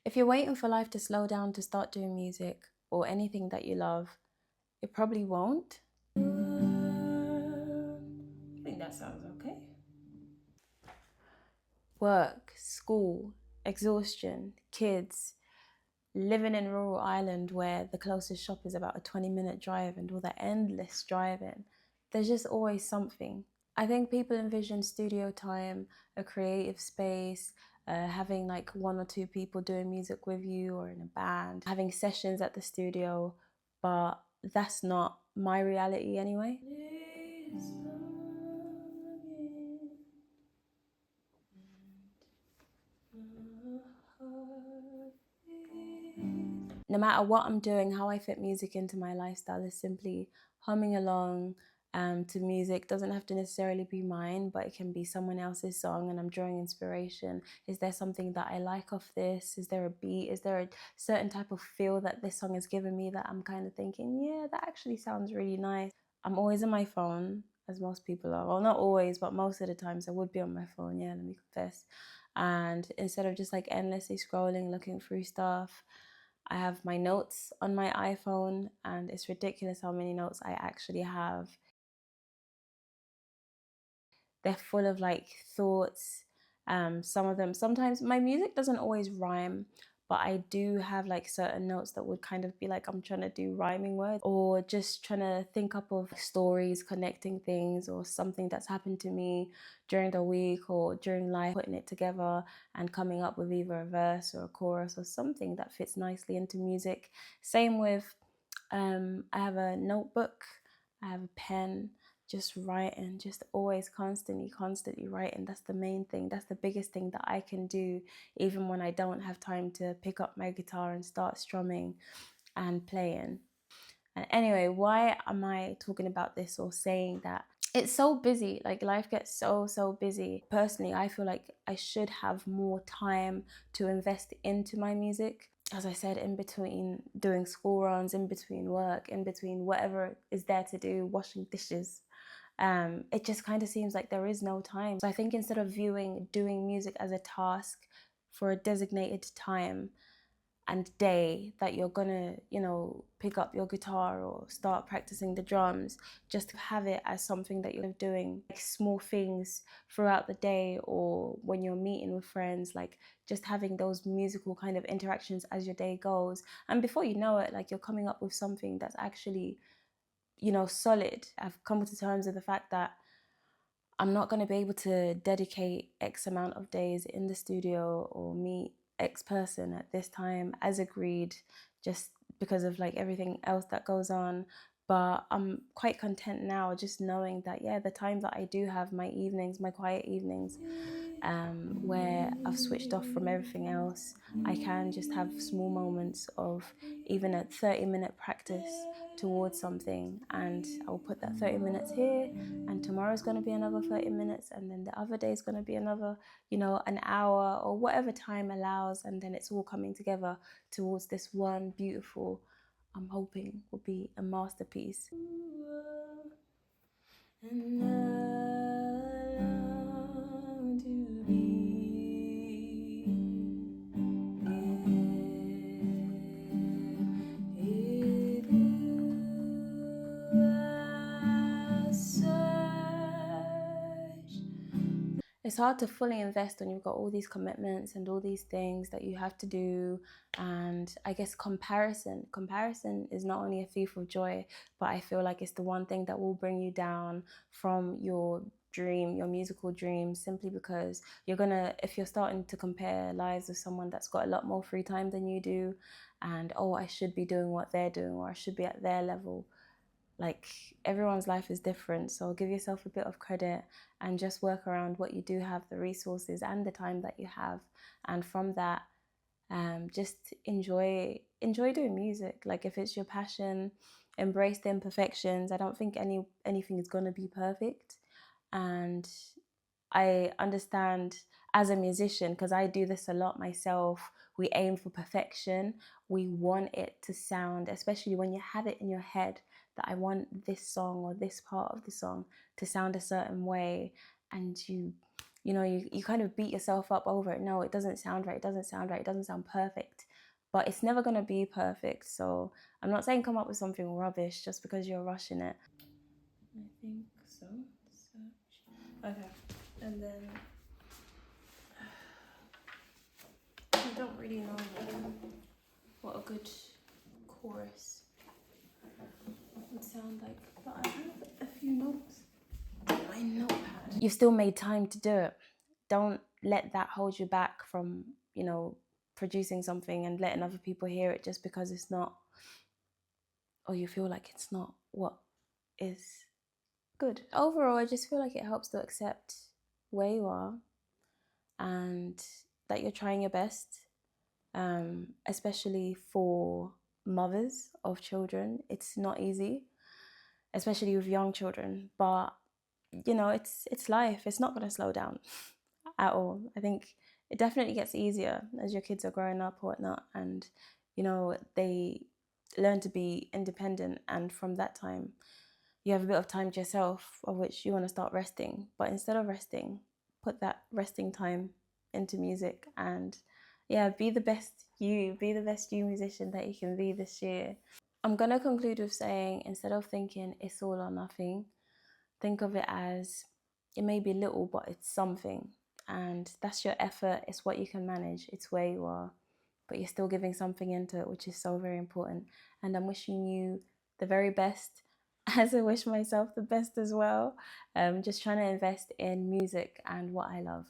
If you're waiting for life to slow down to start doing music or anything that you love, it probably won't. I think that sounds okay. Work, school, exhaustion, kids, living in rural Ireland where the closest shop is about a 20-minute drive and all that endless driving. There's just always something. I think people envision studio time, a creative space, having like one or two people doing music with you or in a band, having sessions at the studio, but that's not my reality anyway. No matter what I'm doing, how I fit music into my lifestyle is simply humming along to music. Doesn't have to necessarily be mine, but it can be someone else's song and I'm drawing inspiration. Is there something that I like off this? Is there a beat? Is there a certain type of feel that this song has given me that I'm kind of thinking, yeah, that actually sounds really nice. I'm always on my phone, as most people are. Well, not always, but most of the times I would be on my phone, yeah, let me confess. And instead of just like endlessly scrolling, looking through stuff, I have my notes on my iPhone, and it's ridiculous how many notes I actually have. They're full of like thoughts. Some of them, sometimes my music doesn't always rhyme, but I do have like certain notes that would kind of be like I'm trying to do rhyming words or just trying to think up of stories, connecting things or something that's happened to me during the week or during life, putting it together and coming up with either a verse or a chorus or something that fits nicely into music. Same with, I have a notebook, I have a pen, just writing, just always constantly writing. That's the main thing. That's the biggest thing that I can do, even when I don't have time to pick up my guitar and start strumming and playing. And anyway, why am I talking about this or saying that? It's so busy, like life gets so busy. Personally, I feel like I should have more time to invest into my music. As I said, in between doing school runs, in between work, in between whatever is there to do, washing dishes, it just kind of seems like there is no time. So I think instead of viewing doing music as a task for a designated time and day that you're gonna, pick up your guitar or start practicing the drums, just have it as something that you're doing, like small things throughout the day or when you're meeting with friends, like just having those musical kind of interactions as your day goes. And before you know it, like you're coming up with something that's actually, solid. I've come to terms with the fact that I'm not going to be able to dedicate X amount of days in the studio or meet X person at this time as agreed, just because of like everything else that goes on. But I'm quite content now just knowing that, yeah, the time that I do have, my evenings, my quiet evenings, where I've switched off from everything else, I can just have small moments of even a 30-minute practice towards something, and I'll put that 30 minutes here, and tomorrow's going to be another 30 minutes, and then the other day is going to be another, an hour or whatever time allows, and then it's all coming together towards this one beautiful, I'm hoping will be a masterpiece. And I long to be if you search. It's hard to fully invest when you've got all these commitments and all these things that you have to do. And I guess comparison is not only a thief of joy, but I feel like it's the one thing that will bring you down from your dream, your musical dream, simply because if you're starting to compare lives with someone that's got a lot more free time than you do, and oh, I should be doing what they're doing or I should be at their level. Like, everyone's life is different, so give yourself a bit of credit and just work around what you do have, the resources and the time that you have, and from that, just enjoy doing music. Like, if it's your passion, embrace the imperfections. I don't think anything is going to be perfect, and I understand as a musician, because I do this a lot myself, we aim for perfection. We want it to sound, especially when you have it in your head, that I want this song or this part of the song to sound a certain way, and you you kind of beat yourself up over it. No, it doesn't sound right, it doesn't sound right, it doesn't sound perfect. But it's never going to be perfect. So I'm not saying come up with something rubbish just because you're rushing it. I think so. Search. Okay. And then I don't really know what a good chorus would sound like, but I have a few notes on my notepad. You've still made time to do it. Don't let that hold you back from, producing something and letting other people hear it just because it's not, or you feel like it's not what is good. Overall, I just feel like it helps to accept where you are and that you're trying your best, especially for mothers of children. It's not easy, especially with young children, but it's life. It's not going to slow down at all. I think it definitely gets easier as your kids are growing up or whatnot, and they learn to be independent, and from that time you have a bit of time to yourself of which you want to start resting. But instead of resting, put that resting time into music, and yeah, be the best you musician that you can be this year. I'm going to conclude with saying, instead of thinking it's all or nothing, think of it as it may be little, but it's something. And that's your effort. It's what you can manage. It's where you are. But you're still giving something into it, which is so very important. And I'm wishing you the very best, as I wish myself the best as well. Just trying to invest in music and what I love.